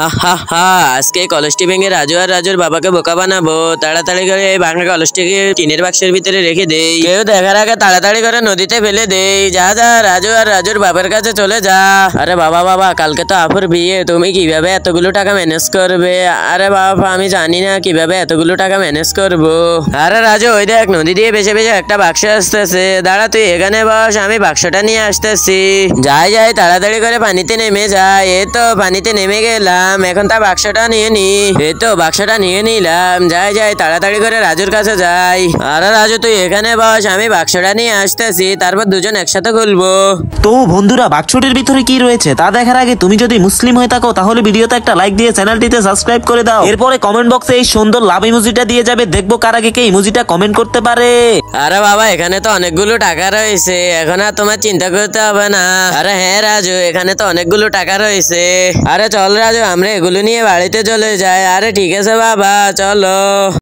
হা হা হা, আজকে কলসটি ভেঙে রাজু আর রাজুর বাবাকে বোকা বানাবো। তাড়াতাড়ি করে এই ভাঙা কলসটিকে টিনের বাক্সের ভিতরে রেখে দেই। কেউ দেখার আগে তাড়াতাড়ি করে নদীতে ফেলে দেই। যা যা, রাজু আর রাজুর বাবার কাছে চলে যা। আরে বাবা বাবা, কালকে তো আপুর বিয়ে, তুমি কিভাবে এতগুলো টাকা ম্যানেজ করবে? আরে বাবা, আমি জানি না কিভাবে এতগুলো টাকা ম্যানেজ করবো। আরে রাজু, ওই দেখ নদী দিয়ে ভেসে ভেসে একটা বাক্স আসতেছে। দাঁড়া, তুই এখানে বস, আমি বাক্সটা নিয়ে আসতেছি। যাই যাই, তাড়াতাড়ি করে পানিতে নেমে যাই। এই তো পানিতে নেমে গেলাম, এখন তার বাক্সটা নিয়ে নি। এই তো বাক্সটা নিয়ে নিলাম। যাই যাই, তাড়াতাড়ি করে রাজুর কাছে যাই। আরে রাজু, তুই এখানে বস, আমি বাক্সটা নিয়ে আসতেছি, তারপর দুজন একসাথে খুলবো। তো বন্ধুরা, বাক্সটির ভিতরে কি রয়েছে তা দেখার আগে তুমি যদি মুসলিম হয়ে থাকো তাহলে ভিডিওতে একটা লাইক দিয়ে চ্যানেলটিতে সাবস্ক্রাইব করে দাও। এরপরে কমেন্ট বক্সে এই সুন্দর লাভ ইমোজিটা দিয়ে যাবে, দেখবো কার আগে কে ইমোজিটা কমেন্ট করতে পারে। আরে বাবা, এখানে তো অনেকগুলো টাকা রয়েছে, এখন আর তোমার চিন্তা করতে হবে না। আরে হ্যাঁ রাজু, এখানে তো অনেকগুলো টাকা রয়েছে। আরে চল রাজু, আমরা এগুলো নিয়ে বাড়িতে চলে যাই। আরে ঠিক আছে বাবা, চলো।